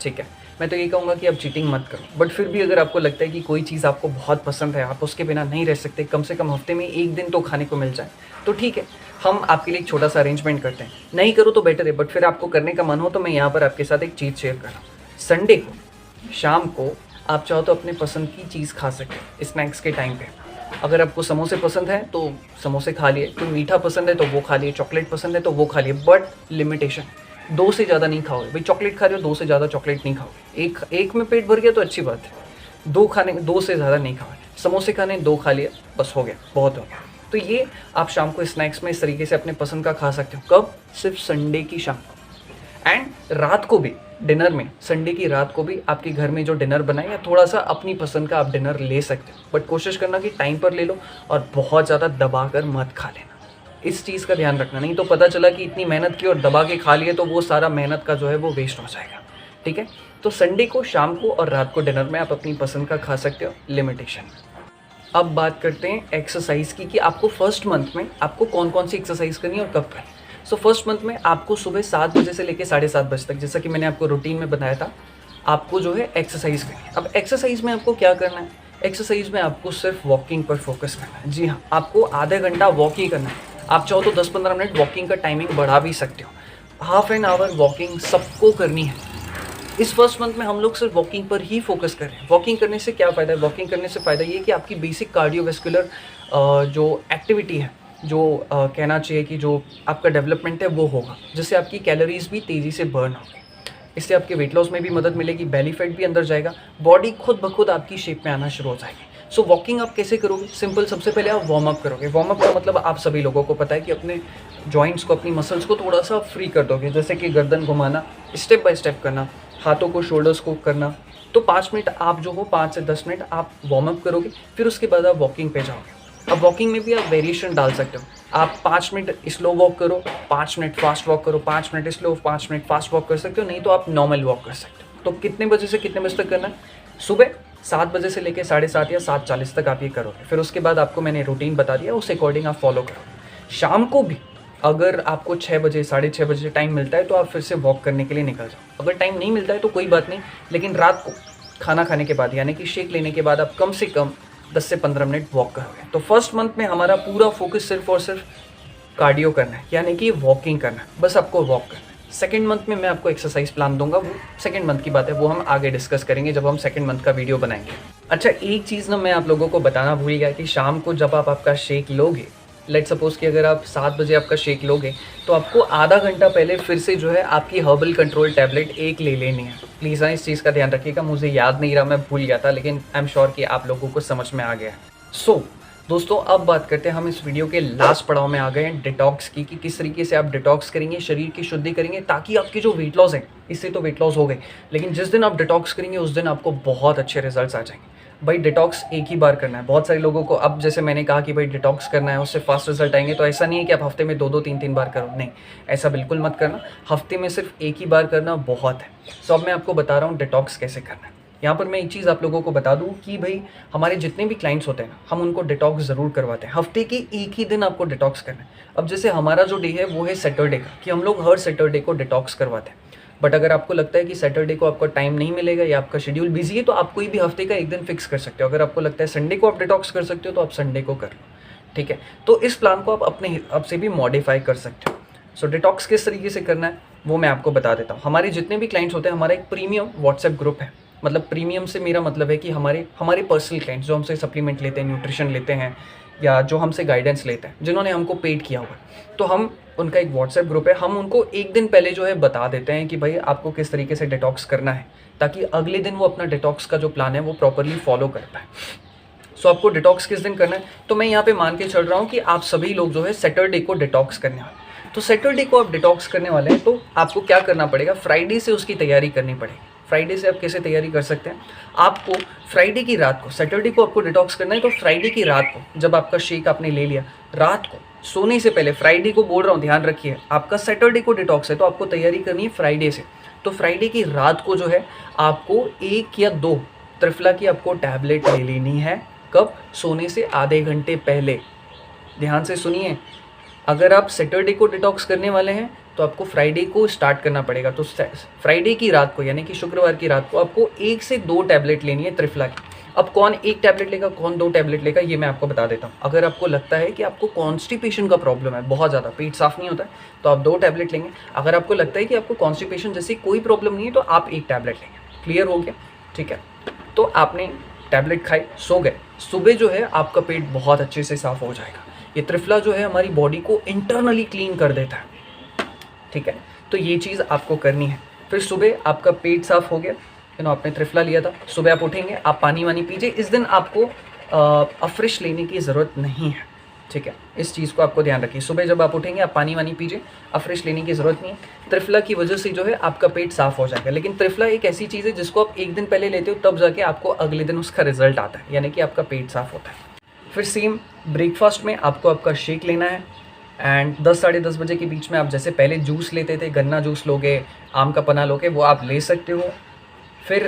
ठीक है। मैं तो ये कहूँगा कि आप चीटिंग मत करो, बट फिर भी अगर आपको लगता है कि कोई चीज़ आपको बहुत पसंद है, आप उसके बिना नहीं रह सकते, कम से कम हफ्ते में एक दिन तो खाने को मिल जाए, तो ठीक है, हम आपके लिए एक छोटा सा अरेंजमेंट करते हैं। नहीं करो तो बेटर है, बट फिर आपको करने का मन हो तो मैं यहाँ पर आपके साथ एक चीज़ शेयर कर रहा हूँ। संडे को शाम को आप चाहो तो अपने पसंद की चीज़ खा सकते स्नैक्स के टाइम पे। अगर आपको समोसे पसंद है तो समोसे खा लिए, कोई मीठा पसंद है तो वो खा लिए, चॉकलेट पसंद है तो वो खा लिए, बट लिमिटेशन, 2 से ज़्यादा नहीं खाओगे। भाई चॉकलेट खा रहे हो, 2 से ज़्यादा चॉकलेट नहीं खाओगे। एक में पेट भर गया तो अच्छी बात है, 2 से ज़्यादा नहीं खाओगे। समोसे खाने 2 खा लिए, बस हो गया, बहुत हो गया। तो ये आप शाम को स्नैक्स में इस तरीके से अपने पसंद का खा सकते हो। कब? सिर्फ संडे की शाम को। एंड रात को भी डिनर में, संडे की रात को भी आपके घर में जो डिनर बनाए, या थोड़ा सा अपनी पसंद का आप डिनर ले सकते हो, बट कोशिश करना कि टाइम पर ले लो और बहुत ज़्यादा दबा कर मत खा लेना। इस चीज़ का ध्यान रखना, नहीं तो पता चला कि इतनी मेहनत की और दबा के खा लिए तो वो सारा मेहनत का जो है वो वेस्ट हो जाएगा, ठीक है। तो संडे को शाम को और रात को डिनर में आप अपनी पसंद का खा सकते हो, लिमिटेशन। अब बात करते हैं एक्सरसाइज की, कि आपको फर्स्ट मंथ में आपको कौन कौन सी एक्सरसाइज करनी है और कब करनी है। सो फर्स्ट मंथ में आपको सुबह 7 बजे से लेकर 7:30 बजे तक, जैसा कि मैंने आपको रूटीन में बताया था, आपको जो है एक्सरसाइज करनी है। अब एक्सरसाइज में आपको क्या करना है? एक्सरसाइज में आपको सिर्फ वॉकिंग पर फोकस करना है। जी हाँ, आपको आधा घंटा वॉक ही करना है। आप चाहो तो 10-15 मिनट वॉकिंग का टाइमिंग बढ़ा भी सकते हो। हाफ एन आवर वॉकिंग सबको करनी है। इस फर्स्ट मंथ में हम लोग सिर्फ वॉकिंग पर ही फोकस कर रहे हैं। वॉकिंग करने से क्या फ़ायदा है? वॉकिंग करने से फ़ायदा ये है कि आपकी बेसिक कार्डियोवैस्कुलर जो एक्टिविटी है, जो कहना चाहिए कि जो आपका डेवलपमेंट है वो होगा, जिससे आपकी कैलोरीज भी तेज़ी से बर्न होगी। इससे आपके वेट लॉस में भी मदद मिलेगी, बेली फैट भी अंदर जाएगा, बॉडी खुद ब खुद आपकी शेप में आना शुरू हो जाएगी। सो वॉकिंग आप कैसे करोगे? सिंपल, सबसे पहले आप वार्म अप करोगे। वार्म अप का मतलब आप सभी लोगों को पता है कि अपने जॉइंट्स को, अपनी मसल्स को थोड़ा सा फ्री कर दोगे, जैसे कि गर्दन घुमाना, स्टेप बाय स्टेप करना, हाथों को, शोल्डर्स को करना। तो 5 मिनट आप जो हो, 5 से 10 मिनट आप वार्म अप करोगे, फिर उसके बाद आप वॉकिंग पे जाओगे। अब वॉकिंग में भी आप वेरिएशन डाल सकते हो। आप 5 मिनट स्लो वॉक करो, 5 मिनट फास्ट वॉक करो, 5 minute slow, 5 minute fast walk कर सकते हो, नहीं तो आप नॉर्मल वॉक कर सकते हो। तो कितने बजे से कितने बजे तक करना है? सुबह 7 बजे से लेकर 7:30 या 7:40 तक आप ये करोगे। फिर उसके बाद आपको मैंने रूटीन बता दिया, उस अकॉर्डिंग आप फॉलो करो। शाम को भी अगर आपको 6 बजे, 6:30 बजे टाइम मिलता है तो आप फिर से वॉक करने के लिए निकल जाओ। अगर टाइम नहीं मिलता है तो कोई बात नहीं, लेकिन रात को खाना खाने के बाद, यानी कि शेक लेने के बाद, आप कम से कम 10 से 15 मिनट वॉक करोगे। तो फर्स्ट मंथ में हमारा पूरा फोकस सिर्फ और सिर्फ कार्डियो करना है, यानी कि वॉकिंग करना है, बस आपको वॉक करना है। सेकंड मंथ में मैं आपको एक्सरसाइज प्लान दूंगा, वो सेकंड मंथ की बात है, वो हम आगे डिस्कस करेंगे जब हम सेकंड मंथ का वीडियो बनाएंगे। अच्छा, एक चीज़ ना मैं आप लोगों को बताना भूल गया कि शाम को जब आप आपका शेक लोगे, लेट सपोज कि अगर आप 7 बजे आपका शेक लोगे, तो आपको आधा घंटा पहले फिर से जो है आपकी हर्बल कंट्रोल टैबलेट एक ले लेनी है। प्लीज़ हाँ, इस चीज़ का ध्यान रखिएगा, मुझे याद नहीं रहा, मैं भूल गया था, लेकिन आई एम श्योर कि आप लोगों को समझ में आ गया। सो दोस्तों, अब बात करते हैं, हम इस वीडियो के लास्ट पड़ाव में आ गए हैं डिटॉक्स की, कि किस तरीके से आप डिटॉक्स करेंगे, शरीर की शुद्धि करेंगे, ताकि आपके जो वेट लॉस है, इससे तो वेट लॉस हो गए, लेकिन जिस दिन आप डिटॉक्स करेंगे उस दिन आपको बहुत अच्छे रिजल्ट्स आ जाएंगे। भाई डिटॉक्स एक ही बार करना है। बहुत सारे लोगों को, अब जैसे मैंने कहा कि भाई डिटॉक्स करना है, उससे फास्ट रिजल्ट आएंगे, तो ऐसा नहीं है कि आप हफ्ते में 2-2, 3-3 बार करो, नहीं, ऐसा बिल्कुल मत करना। हफ्ते में सिर्फ एक ही बार करना बहुत है। सो अब मैं आपको बता रहा हूँ डिटॉक्स कैसे करना है। यहाँ पर मैं एक चीज़ आप लोगों को बता दूँ कि भाई हमारे जितने भी क्लाइंट्स होते हैं ना, हम उनको डिटॉक्स ज़रूर करवाते हैं। हफ्ते के एक ही दिन आपको डिटॉक्स करना है। अब जैसे हमारा जो डे है वो है सैटरडे का, कि हम लोग हर सैटरडे को डिटॉक्स करवाते हैं। बट अगर आपको लगता है कि सैटरडे को आपको टाइम नहीं मिलेगा या आपका शेड्यूल बिजी है, तो आप कोई भी हफ्ते का एक दिन फिक्स कर सकते हो। अगर आपको लगता है संडे को आप डिटॉक्स कर सकते हो, तो आप संडे को कर लो, ठीक है। तो इस प्लान को आप अपने हिसाब से भी मॉडिफाई कर सकते हो। सो डिटॉक्स किस तरीके से करना है वो मैं आपको बता देता हूँ। हमारे जितने भी क्लाइंट्स होते हैं, हमारा एक प्रीमियम व्हाट्सएप ग्रुप है। मतलब प्रीमियम से मेरा मतलब है कि हमारे पर्सनल क्लाइंट्स जो हमसे सप्लीमेंट लेते हैं, न्यूट्रिशन लेते हैं, या जो हमसे गाइडेंस लेते हैं, जिन्होंने हमको पेड किया हुआ है, तो हम उनका एक व्हाट्सएप ग्रुप है। हम उनको एक दिन पहले जो है बता देते हैं कि भाई आपको किस तरीके से डिटॉक्स करना है, ताकि अगले दिन वो अपना डिटॉक्स का जो प्लान है वो प्रॉपरली फॉलो कर पाए। सो आपको डिटॉक्स किस दिन करना है, तो मैं यहाँ पे मान के चल रहा हूँ कि आप सभी लोग जो है सैटरडे को डिटॉक्स करने वाले। तो सैटरडे को आप डिटॉक्स करने वाले हैं, तो आपको क्या करना पड़ेगा, फ्राइडे से उसकी तैयारी करनी पड़ेगी। फ्राइडे से आप कैसे तैयारी कर सकते हैं? आपको फ्राइडे की रात को, सैटरडे को आपको डिटॉक्स करना है, तो फ्राइडे की रात को जब आपका शेक आपने ले लिया, रात को सोने से पहले, फ्राइडे को बोल रहा हूँ, ध्यान रखिए, आपका सैटरडे को डिटॉक्स है तो आपको तैयारी करनी है फ्राइडे से। तो फ्राइडे की रात को जो है आपको 1 या 2 त्रिफला की आपको टैबलेट ले लेनी है। कब? सोने से आधे घंटे पहले। ध्यान से सुनिए, अगर आप सैटरडे को डिटॉक्स करने वाले हैं तो आपको फ्राइडे को स्टार्ट करना पड़ेगा। तो फ्राइडे की रात को यानी कि शुक्रवार की रात को आपको 1 से 2 टैबलेट लेनी है त्रिफला की। अब कौन 1 टैबलेट लेगा, कौन 2 टैबलेट लेगा, ये मैं आपको बता देता हूँ। अगर आपको लगता है कि आपको कॉन्स्टिपेशन का प्रॉब्लम है, बहुत ज़्यादा पेट साफ नहीं होता है, तो आप 2 टैबलेट लेंगे। अगर आपको लगता है कि आपको कॉन्स्टिपेशन जैसी कोई प्रॉब्लम नहीं है तो आप 1 टैबलेट लेंगे। क्लियर हो गया? ठीक है, तो आपने टैबलेट खाई, सो गए, सुबह जो है आपका पेट बहुत अच्छे से साफ हो जाएगा। ये त्रिफला जो है हमारी बॉडी को इंटरनली क्लीन कर देता है। ठीक है, तो ये चीज़ आपको करनी है। फिर सुबह आपका पेट साफ हो गया, आपने त्रिफला लिया था, सुबह आप उठेंगे, आप पानी वानी पीजिए। इस दिन आपको अफ्रेश लेने की ज़रूरत नहीं है। ठीक है, इस चीज़ को आपको ध्यान रखिए। सुबह जब आप उठेंगे आप पानी वानी पीजिए, अफ्रेश लेने की ज़रूरत नहीं है। त्रिफला की वजह से जो है आपका पेट साफ हो जाएगा। लेकिन त्रिफला एक ऐसी चीज़ है जिसको आप 1 दिन पहले लेते हो, तब जाके आपको अगले दिन उसका रिजल्ट आता है, यानी कि आपका पेट साफ होता है। फिर सेम ब्रेकफास्ट में आपको आपका शेक लेना है। एंड 10 साढ़े 10 बजे के बीच में आप जैसे पहले जूस लेते थे, गन्ना जूस लोगे, आम का पन्ना लोगे, वो आप ले सकते हो। फिर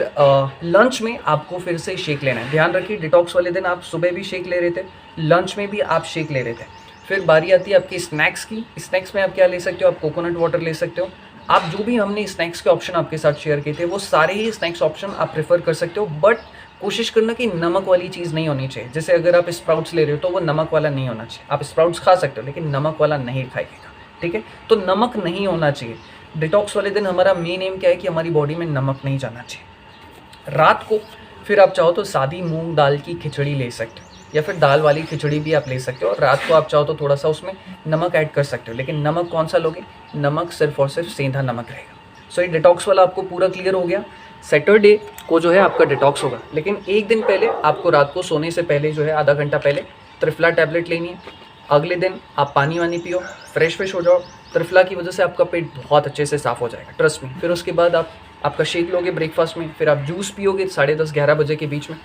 लंच में आपको फिर से शेक लेना है। ध्यान रखिए, डिटॉक्स वाले दिन आप सुबह भी शेक ले रहे थे, लंच में भी आप शेक ले रहे थे। फिर बारी आती है आपकी स्नैक्स की। स्नैक्स में आप क्या ले सकते हो, आप कोकोनट वाटर ले सकते हो। आप जो भी हमने स्नैक्स के ऑप्शन आपके साथ शेयर किए थे वो सारे ही स्नैक्स ऑप्शन आप प्रेफर कर सकते हो, बट कोशिश करना कि नमक वाली चीज़ नहीं होनी चाहिए। जैसे अगर आप स्प्राउट्स ले रहे हो तो वो नमक वाला नहीं होना चाहिए। आप स्प्राउट्स खा सकते हो लेकिन नमक वाला नहीं खाइएगा। ठीक है, तो नमक नहीं होना चाहिए। डिटॉक्स वाले दिन हमारा मेन एम क्या है कि हमारी बॉडी में नमक नहीं जाना चाहिए। रात को फिर आप चाहो तो सादी मूंग दाल की खिचड़ी ले सकते हो, या फिर दाल वाली खिचड़ी भी आप ले सकते हो। और रात को आप चाहो तो थोड़ा सा उसमें नमक ऐड कर सकते हो, लेकिन नमक कौन सा लोगे, नमक सिर्फ और सिर्फ सेंधा नमक रहेगा। सो ये डिटॉक्स वाला आपको पूरा क्लियर हो गया। सैटरडे को जो है आपका डिटॉक्स होगा, लेकिन एक दिन पहले आपको रात को सोने से पहले जो है आधा घंटा पहले त्रिफला टैबलेट लेनी है। अगले दिन आप पानी वानी पियो, फ्रेश हो जाओ। त्रिफला की वजह से आपका पेट बहुत अच्छे से साफ़ हो जाएगा, ट्रस्ट में। फिर उसके बाद आपका शेक लोगे ब्रेकफास्ट में, फिर आप जूस पियोगे 10:30-11 बजे के बीच में।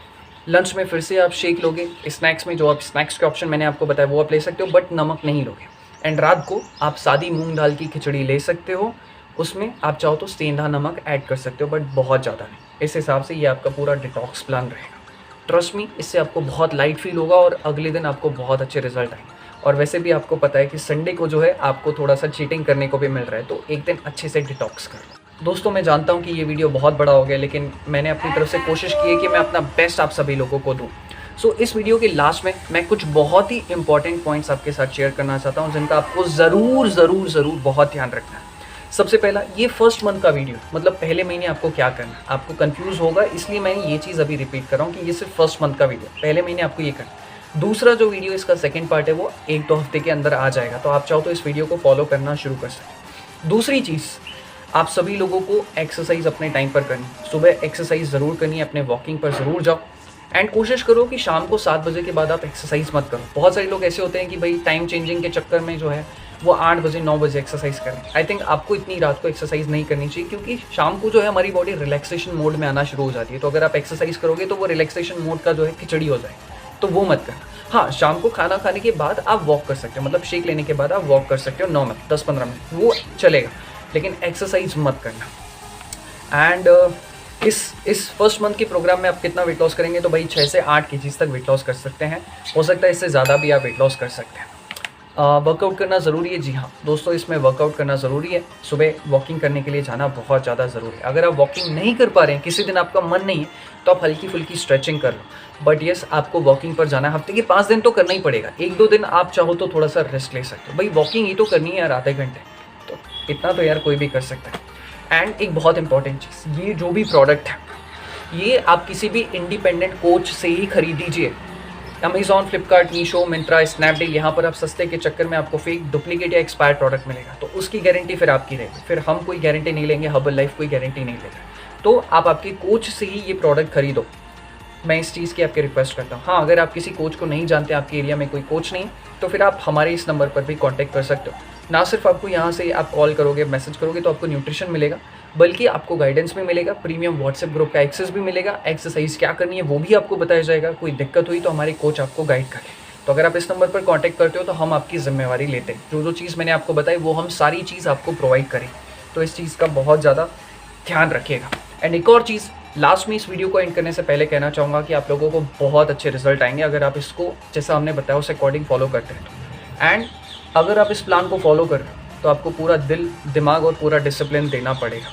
लंच में फिर से आप शेक लोगे। स्नैक्स में जो आप स्नैक्स के ऑप्शन मैंने आपको बताया वो आप ले सकते हो, बट नमक नहीं लोगे। एंड रात को आप सादी मूंग दाल की खिचड़ी ले सकते हो, उसमें आप चाहो तो सेंधा नमक ऐड कर सकते हो, बट बहुत ज़्यादा नहीं। इस हिसाब से ये आपका पूरा डिटॉक्स प्लान रहेगा। ट्रस्ट मी, इससे आपको बहुत लाइट फील होगा और अगले दिन आपको बहुत अच्छे रिजल्ट आएंगे। और वैसे भी आपको पता है कि संडे को जो है आपको थोड़ा सा चीटिंग करने को भी मिल रहा है, तो एक दिन अच्छे से डिटॉक्स कर लो। दोस्तों, मैं जानता हूँ कि ये वीडियो बहुत बड़ा हो गया, लेकिन मैंने अपनी तरफ से कोशिश की है कि मैं अपना बेस्ट आप सभी लोगों को दूँ। सो इस वीडियो के लास्ट में मैं कुछ बहुत ही इंपॉर्टेंट पॉइंट्स आपके साथ शेयर करना चाहता हूँ, जिनका आपको ज़रूर बहुत ध्यान रखना है। सबसे पहला, ये फर्स्ट मंथ का वीडियो, मतलब पहले महीने आपको क्या करना है। आपको कंफ्यूज होगा, इसलिए मैं ये चीज़ अभी रिपीट कर रहा हूँ कि ये सिर्फ फर्स्ट मंथ का वीडियो, पहले महीने आपको ये करना है। दूसरा जो वीडियो इसका सेकंड पार्ट है वो 1-2 हफ्ते के अंदर आ जाएगा, तो आप चाहो तो इस वीडियो को फॉलो करना शुरू कर सकते। दूसरी चीज़, आप सभी लोगों को एक्सरसाइज अपने टाइम पर करनी। सुबह एक्सरसाइज ज़रूर करनी है, अपने वॉकिंग पर ज़रूर जाओ। एंड कोशिश करो कि शाम को 7 बजे के बाद आप एक्सरसाइज मत करो। बहुत सारे लोग ऐसे होते हैं कि भाई टाइम चेंजिंग के चक्कर में जो है वो 8 बजे 9 बजे एक्सरसाइज करें। आई थिंक आपको इतनी रात को एक्सरसाइज नहीं करनी चाहिए, क्योंकि शाम को जो है हमारी बॉडी रिलैक्सेशन मोड में आना शुरू हो जाती है। तो अगर आप एक्सरसाइज करोगे तो वो रिलैक्सेशन मोड का जो है खिचड़ी हो जाएगा, तो वो मत करना। हाँ, शाम को खाना खाने के बाद आप वॉक कर सकते हो, मतलब शेक लेने के बाद आप वॉक कर सकते हो 9 मिनट 10-15 मिनट, वो चलेगा, लेकिन एक्सरसाइज मत करना। एंड इस फर्स्ट मंथ के प्रोग्राम में आप कितना वेट लॉस करेंगे, तो भाई 6 से 8 केजीज तक वेट लॉस कर सकते हैं। हो सकता है इससे ज़्यादा भी आप वेट लॉस कर सकते हैं। वर्कआउट करना ज़रूरी है। जी हाँ दोस्तों, इसमें वर्कआउट करना ज़रूरी है। सुबह वॉकिंग करने के लिए जाना बहुत ज़्यादा ज़रूरी है। अगर आप वॉकिंग नहीं कर पा रहे हैं, किसी दिन आपका मन नहीं है, तो आप हल्की फुल्की स्ट्रेचिंग कर लो। बट येस, आपको वॉकिंग पर जाना है। हफ्ते के 5 दिन तो करना ही पड़ेगा। 1-2 दिन आप चाहो तो थोड़ा सा रेस्ट ले सकते हो। भाई वॉकिंग ही तो करनी है यार, आधे घंटे, तो इतना तो यार कोई भी कर सकता है। एंड एक बहुत इंपॉर्टेंट चीज़, ये जो भी प्रोडक्ट है ये आप किसी भी इंडिपेंडेंट कोच से ही खरीदीजिए। अमेजॉन, फ्लिपकार्ट, मीशो, मिंत्रा, स्नैपडील, यहाँ पर आप सस्ते के चक्कर में आपको फेक, डुप्लीकेट या एक्सपायर्ड प्रोडक्ट मिलेगा, तो उसकी गारंटी फिर आपकी रहेगी। फिर हम कोई गारंटी नहीं लेंगे, हर्बल लाइफ कोई गारंटी नहीं लेगा। तो आप आपके कोच से ही ये प्रोडक्ट खरीदो। मैं इस चीज़ की आपकी रिक्वेस्ट करता हूँ। हाँ, अगर आप किसी कोच को नहीं जानते, आपके एरिया में कोई कोच नहीं, तो फिर आप हमारे इस नंबर पर भी कॉन्टैक्ट कर सकते हो। ना सिर्फ आपको यहाँ से आप कॉल करोगे, मैसेज करोगे तो आपको न्यूट्रिशन मिलेगा, बल्कि आपको गाइडेंस भी मिलेगा, प्रीमियम व्हाट्सएप ग्रुप का एक्सेस भी मिलेगा, एक्सरसाइज क्या करनी है वो भी आपको बताया जाएगा। कोई दिक्कत हुई तो हमारे कोच आपको गाइड करें। तो अगर आप इस नंबर पर कांटेक्ट करते हो तो हम आपकी जिम्मेवारी लेते हैं। जो जो चीज़ मैंने आपको बताई वो हम सारी चीज़ आपको प्रोवाइड करें, तो इस चीज़ का बहुत ज़्यादा ध्यान रखिएगा। एंड एक और चीज़, लास्ट में इस वीडियो को एंड करने से पहले कहना चाहूँगा कि आप लोगों को बहुत अच्छे रिजल्ट आएंगे अगर आप इसको, जैसा हमने बताया, उस अकॉर्डिंग फॉलो करते हैं। एंड अगर आप इस प्लान को फॉलो कर रहे हो तो आपको पूरा दिल, दिमाग और पूरा डिसिप्लिन देना पड़ेगा।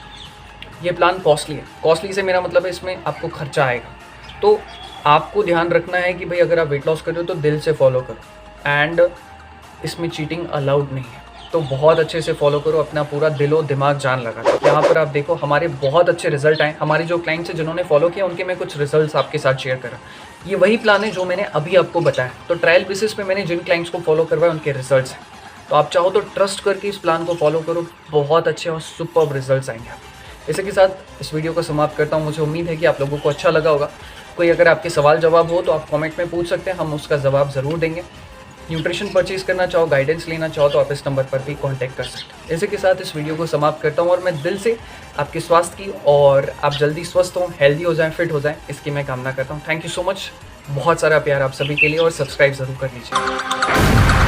ये प्लान कॉस्टली है। कॉस्टली से मेरा मतलब है इसमें आपको खर्चा आएगा। तो आपको ध्यान रखना है कि भाई अगर आप वेट लॉस कर रहे हो तो दिल से फॉलो करो एंड इसमें चीटिंग अलाउड नहीं है। तो बहुत अच्छे से फॉलो करो, अपना पूरा दिलो दिमाग जान लगा दो। यहाँ पर आप देखो हमारे बहुत अच्छे रिजल्ट आए। हमारे जो क्लाइंट्स हैं जिन्होंने फॉलो किया उनके मैं कुछ रिजल्ट्स आपके साथ शेयर करा। ये वही प्लान है जो मैंने अभी आपको बताया। तो ट्रायल बेसिस पे मैंने जिन क्लाइंट्स को फॉलो करवाया उनके रिजल्ट्स हैं। तो आप चाहो तो ट्रस्ट करके इस प्लान को फॉलो करो, बहुत अच्छे और सुपर्ब रिजल्ट्स आएंगे। इसी के साथ इस वीडियो को समाप्त करता हूँ। मुझे उम्मीद है कि आप लोगों को अच्छा लगा होगा। कोई अगर आपके सवाल जवाब हो तो आप कमेंट में पूछ सकते हैं, हम उसका जवाब ज़रूर देंगे। न्यूट्रिशन परचेज करना चाहो, गाइडेंस लेना चाहो तो आप इस नंबर पर भी कांटेक्ट कर सकते हैं। इसी के साथ इस वीडियो को समाप्त करता हूँ और मैं दिल से आपके स्वास्थ्य की और आप जल्दी स्वस्थ हों, हेल्दी हो जाएं, फिट हो जाएं, इसकी मैं कामना करता हूँ। Thank you so much. बहुत सारा प्यार आप सभी के लिए और सब्सक्राइब ज़रूर कर लीजिए।